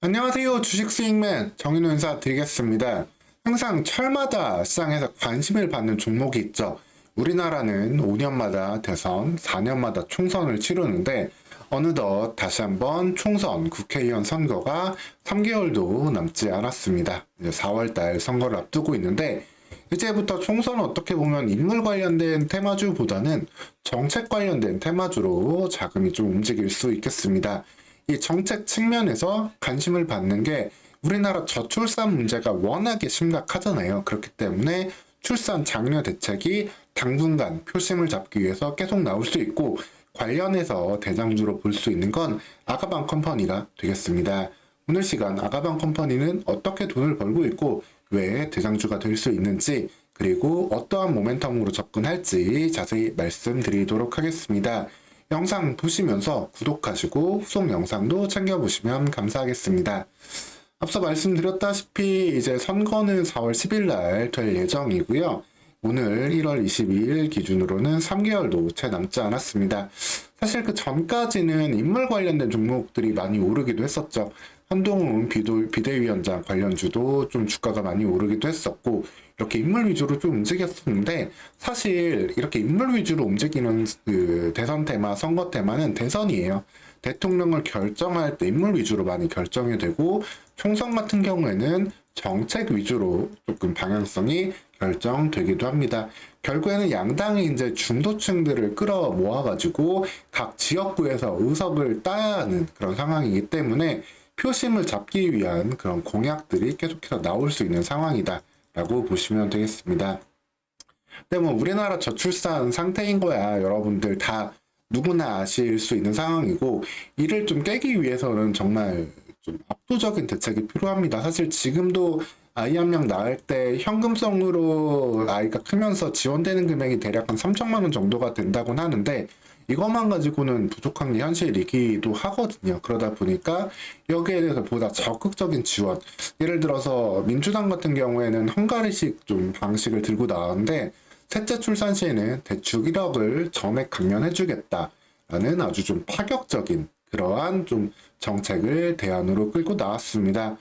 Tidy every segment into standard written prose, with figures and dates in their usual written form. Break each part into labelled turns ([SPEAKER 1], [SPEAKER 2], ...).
[SPEAKER 1] 안녕하세요. 주식 수익맨 정인호 인사 드리겠습니다. 항상 철마다 시장에서 관심을 받는 종목이 있죠. 우리나라는 5년마다 대선, 4년마다 총선을 치르는데 어느덧 다시 한번 총선, 국회의원 선거가 3개월도 남지 않았습니다. 이제 4월달 선거를 앞두고 있는데 이제부터 총선은 어떻게 보면 인물 관련된 테마주보다는 정책 관련된 테마주로 자금이 좀 움직일 수 있겠습니다. 이 정책 측면에서 관심을 받는 게 우리나라 저출산 문제가 워낙에 심각하잖아요. 그렇기 때문에 출산 장려 대책이 당분간 표심을 잡기 위해서 계속 나올 수 있고 관련해서 대장주로 볼 수 있는 건 아가방 컴퍼니가 되겠습니다. 오늘 시간 아가방 컴퍼니는 어떻게 돈을 벌고 있고 왜 대장주가 될 수 있는지 그리고 어떠한 모멘텀으로 접근할지 자세히 말씀드리도록 하겠습니다. 영상 보시면서 구독하시고 후속 영상도 챙겨보시면 감사하겠습니다. 앞서 말씀드렸다시피 이제 선거는 4월 10일 날 될 예정이고요. 오늘 1월 22일 기준으로는 3개월도 채 남지 않았습니다. 사실 그 전까지는 인물 관련된 종목들이 많이 오르기도 했었죠. 한동훈 비대위원장 관련주도 좀 주가가 많이 오르기도 했었고 이렇게 인물 위주로 좀 움직였었는데 사실 이렇게 인물 위주로 움직이는 그 대선 테마, 선거 테마는 대선이에요. 대통령을 결정할 때 인물 위주로 많이 결정이 되고 총선 같은 경우에는 정책 위주로 조금 방향성이 결정되기도 합니다. 결국에는 양당이 이제 중도층들을 끌어 모아가지고 각 지역구에서 의석을 따야 하는 그런 상황이기 때문에 표심을 잡기 위한 그런 공약들이 계속해서 나올 수 있는 상황이다 라고 보시면 되겠습니다. 근데 뭐 우리나라 저출산 상태인 거야 여러분들 다 누구나 아실 수 있는 상황이고 이를 좀 깨기 위해서는 정말 좀 압도적인 대책이 필요합니다. 사실 지금도 아이 한 명 낳을 때 현금성으로 아이가 크면서 지원되는 금액이 대략 한 3천만 원 정도가 된다고 하는데 이것만 가지고는 부족한 게 현실이기도 하거든요. 그러다 보니까 여기에 대해서 보다 적극적인 지원. 예를 들어서 민주당 같은 경우에는 헝가리식 좀 방식을 들고 나왔는데 셋째 출산 시에는 대출 1억을 전액 감면해주겠다라는 아주 좀 파격적인 그러한 좀 정책을 대안으로 끌고 나왔습니다.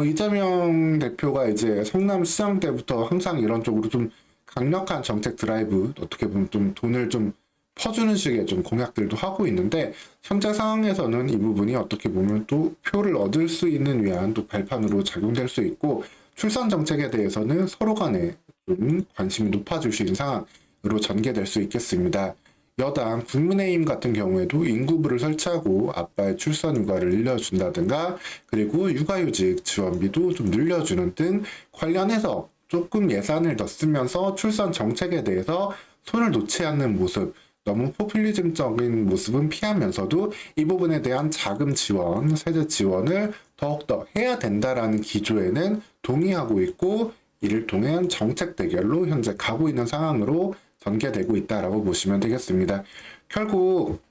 [SPEAKER 1] 이재명 대표가 이제 성남시장 때부터 항상 이런 쪽으로 좀 강력한 정책 드라이브, 어떻게 보면 좀 돈을 좀 퍼주는 식의 좀 공약들도 하고 있는데, 현재 상황에서는 이 부분이 어떻게 보면 또 표를 얻을 수 있는 위한 또 발판으로 작용될 수 있고, 출산 정책에 대해서는 서로 간에 좀 관심이 높아질 수 있는 상황으로 전개될 수 있겠습니다. 여당 국민의힘 같은 경우에도 인구부를 설치하고 아빠의 출산 휴가를 늘려준다든가 그리고 육아휴직 지원비도 좀 늘려주는 등 관련해서 조금 예산을 더 쓰면서 출산 정책에 대해서 손을 놓지 않는 모습, 너무 포퓰리즘적인 모습은 피하면서도 이 부분에 대한 자금 지원, 세제 지원을 더욱더 해야 된다라는 기조에는 동의하고 있고 이를 통한 정책 대결로 현재 가고 있는 상황으로 전개되고 있다라고 보시면 되겠습니다. 결국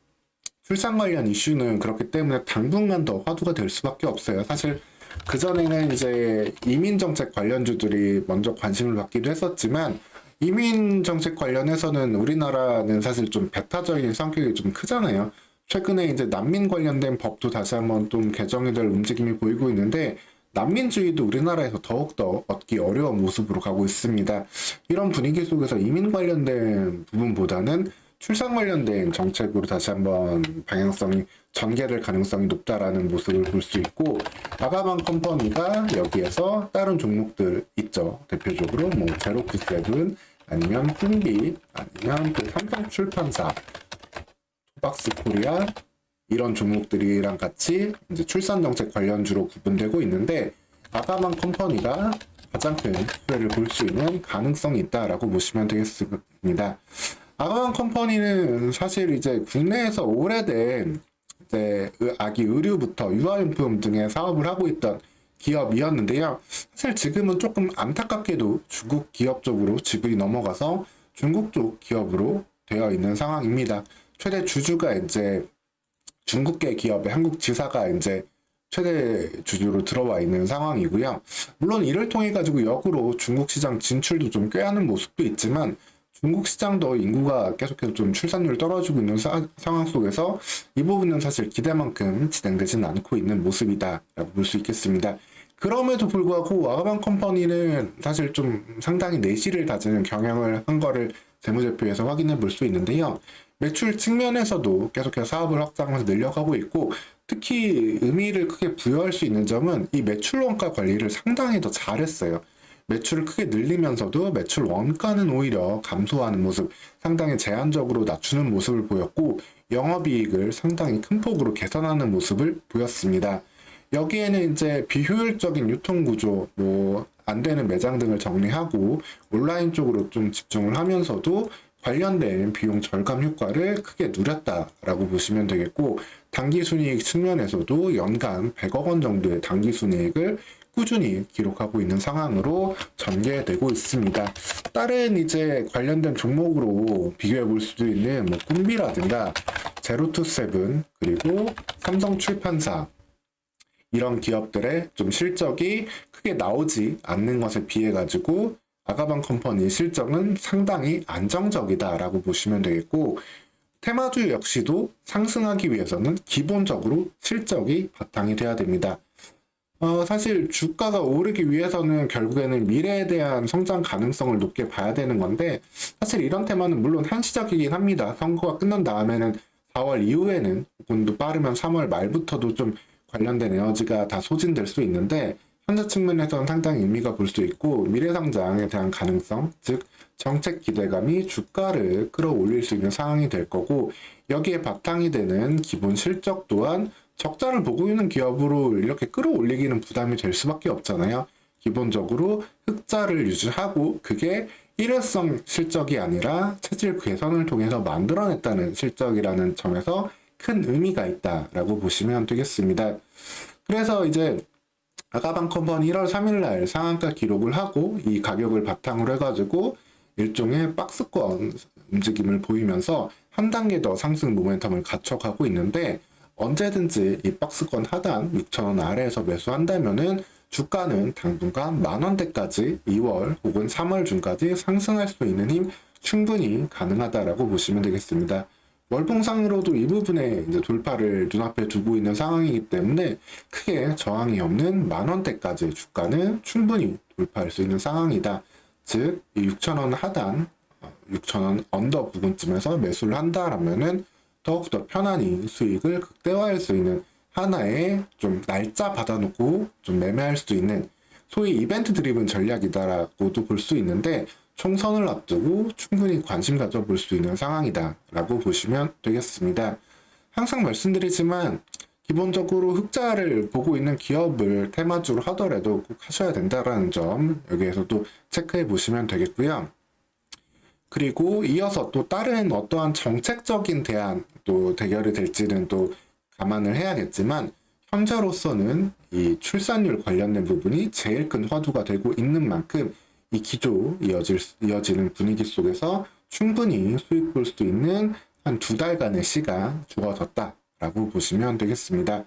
[SPEAKER 1] 출산 관련 이슈는 그렇기 때문에 당분간 더 화두가 될 수밖에 없어요. 사실 그전에는 이제 이민 정책 관련주들이 먼저 관심을 받기도 했었지만 이민 정책 관련해서는 우리나라는 사실 좀 배타적인 성격이 좀 크잖아요. 최근에 이제 난민 관련된 법도 다시 한번 좀 개정이 될 움직임이 보이고 있는데 난민주의도 우리나라에서 더욱더 얻기 어려운 모습으로 가고 있습니다. 이런 분위기 속에서 이민 관련된 부분보다는 출산 관련된 정책으로 다시 한번 방향성이 전개될 가능성이 높다라는 모습을 볼 수 있고 아가방 컴퍼니가 여기에서 다른 종목들 있죠. 대표적으로 뭐 제로쿠세븐 아니면 푼비 아니면 그 삼성 출판사 토박스 코리아 이런 종목들이랑 같이 이제 출산 정책 관련주로 구분되고 있는데 아가방 컴퍼니가 가장 큰 수혜를 볼 수 있는 가능성이 있다라고 보시면 되겠습니다. 아가방 컴퍼니는 사실 이제 국내에서 오래된 이제 아기 의류부터 유아용품 등의 사업을 하고 있던 기업이었는데요. 사실 지금은 조금 안타깝게도 중국 기업 쪽으로 지분이 넘어가서 중국 쪽 기업으로 되어 있는 상황입니다. 최대 주주가 이제 중국계 기업의 한국 지사가 이제 최대 주주로 들어와 있는 상황이고요. 물론 이를 통해 가지고 역으로 중국 시장 진출도 좀 꾀하는 모습도 있지만 중국 시장도 인구가 계속해서 좀 출산율이 떨어지고 있는 상황 속에서 이 부분은 사실 기대만큼 진행되지는 않고 있는 모습이다라고 볼 수 있겠습니다. 그럼에도 불구하고 아가방 컴퍼니는 사실 좀 상당히 내실을 다지는 경영을 한 거를 재무제표에서 확인해 볼 수 있는데요. 매출 측면에서도 계속해서 사업을 확장하면서 늘려가고 있고, 특히 의미를 크게 부여할 수 있는 점은 이 매출 원가 관리를 상당히 더 잘했어요. 매출을 크게 늘리면서도 매출 원가는 오히려 감소하는 모습, 상당히 제한적으로 낮추는 모습을 보였고, 영업이익을 상당히 큰 폭으로 개선하는 모습을 보였습니다. 여기에는 이제 비효율적인 유통구조, 안 되는 매장 등을 정리하고 온라인 쪽으로 좀 집중을 하면서도 관련된 비용 절감 효과를 크게 누렸다라고 보시면 되겠고, 당기순이익 측면에서도 연간 100억 원 정도의 당기순이익을 꾸준히 기록하고 있는 상황으로 전개되고 있습니다. 다른 이제 관련된 종목으로 비교해 볼 수도 있는 꿈비라든가 제로투세븐 그리고 삼성출판사, 이런 기업들의 좀 실적이 크게 나오지 않는 것에 비해 가지고 아가방 컴퍼니 실적은 상당히 안정적이다라고 보시면 되겠고, 테마주 역시도 상승하기 위해서는 기본적으로 실적이 바탕이 돼야 됩니다. 사실 주가가 오르기 위해서는 결국에는 미래에 대한 성장 가능성을 높게 봐야 되는 건데, 사실 이런 테마는 물론 한시적이긴 합니다. 선거가 끝난 다음에는 4월 이후에는 혹은 또 빠르면 3월 말부터도 좀 관련된 에너지가 다 소진될 수 있는데, 현재 측면에서는 상당히 의미가 볼 수 있고, 미래성장에 대한 가능성, 즉 정책 기대감이 주가를 끌어올릴 수 있는 상황이 될 거고, 여기에 바탕이 되는 기본 실적 또한 적자를 보고 있는 기업으로 이렇게 끌어올리기는 부담이 될 수밖에 없잖아요. 기본적으로 흑자를 유지하고 그게 일회성 실적이 아니라 체질 개선을 통해서 만들어냈다는 실적이라는 점에서 큰 의미가 있다라고 보시면 되겠습니다. 그래서 이제 아가방 컴퍼니 1월 3일 날 상한가 기록을 하고 이 가격을 바탕으로 해가지고 일종의 박스권 움직임을 보이면서 한 단계 더 상승 모멘텀을 갖춰가고 있는데, 언제든지 이 박스권 하단 6,000원 아래에서 매수한다면은 주가는 당분간 10,000원대까지 2월 혹은 3월 중까지 상승할 수 있는 힘 충분히 가능하다라고 보시면 되겠습니다. 월봉상으로도 이 부분에 이제 돌파를 눈앞에 두고 있는 상황이기 때문에 크게 저항이 없는 10,000원대까지 주가는 충분히 돌파할 수 있는 상황이다. 즉, 이 6,000원 하단, 6,000원 언더 부근쯤에서 매수를 한다라면은 더욱더 편안히 수익을 극대화할 수 있는 하나의 좀 날짜 받아놓고 좀 매매할 수 있는 소위 이벤트 드리븐 전략이다라고도 볼 수 있는데, 총선을 앞두고 충분히 관심 가져볼 수 있는 상황이다 라고 보시면 되겠습니다. 항상 말씀드리지만 기본적으로 흑자를 보고 있는 기업을 테마주로 하더라도 꼭 하셔야 된다라는 점 여기에서도 체크해 보시면 되겠고요. 그리고 이어서 또 다른 어떠한 정책적인 대안 또 대결이 될지는 또 감안을 해야겠지만, 현재로서는 이 출산율 관련된 부분이 제일 큰 화두가 되고 있는 만큼 이 기조 이어지는 분위기 속에서 충분히 수익 볼 수 있는 한 2달간의 시간 주어졌다라고 보시면 되겠습니다.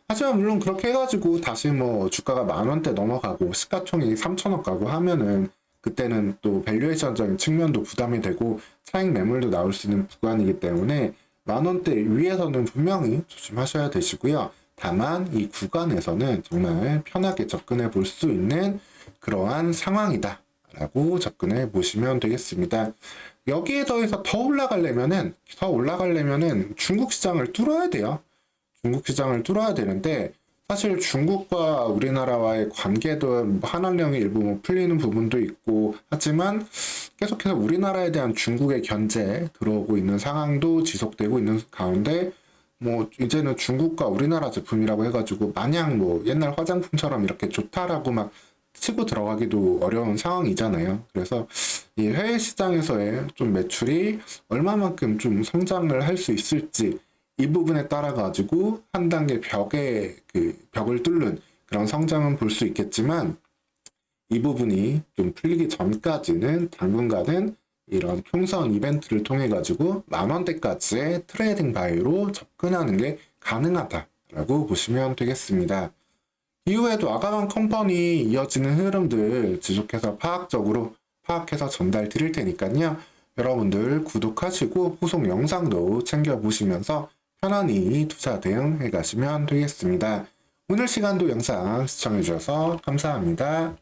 [SPEAKER 1] 하지만 물론 그렇게 해가지고 다시 주가가 10,000원대 넘어가고 시가총액이 3,000억 가고 하면은 그때는 또 밸류에이션적인 측면도 부담이 되고 차익 매물도 나올 수 있는 구간이기 때문에 10,000원대 위에서는 분명히 조심하셔야 되시고요. 다만 이 구간에서는 정말 편하게 접근해 볼 수 있는 그러한 상황이다 라고 접근해 보시면 되겠습니다. 여기에 더해서 더 올라가려면은 중국 시장을 뚫어야 돼요. 중국 시장을 뚫어야 되는데, 사실 중국과 우리나라와의 관계도 한한령이 일부 풀리는 부분도 있고 하지만 계속해서 우리나라에 대한 중국의 견제 들어오고 있는 상황도 지속되고 있는 가운데, 이제는 중국과 우리나라 제품이라고 해가지고 마냥 옛날 화장품처럼 이렇게 좋다라고 막 치고 들어가기도 어려운 상황이잖아요. 그래서 이 해외 시장에서의 좀 매출이 얼마만큼 좀 성장을 할 수 있을지, 이 부분에 따라 가지고 한 단계 벽을 뚫는 그런 성장은 볼 수 있겠지만, 이 부분이 좀 풀리기 전까지는 당분간은 이런 총선 이벤트를 통해 가지고 10,000원대까지의 트레이딩 바이로 접근하는 게 가능하다라고 보시면 되겠습니다. 이후에도 아가방 컴퍼니 이어지는 흐름들 지속해서 파악해서 전달 드릴 테니까요. 여러분들 구독하시고 후속 영상도 챙겨보시면서 편안히 투자 대응해 가시면 되겠습니다. 오늘 시간도 영상 시청해주셔서 감사합니다.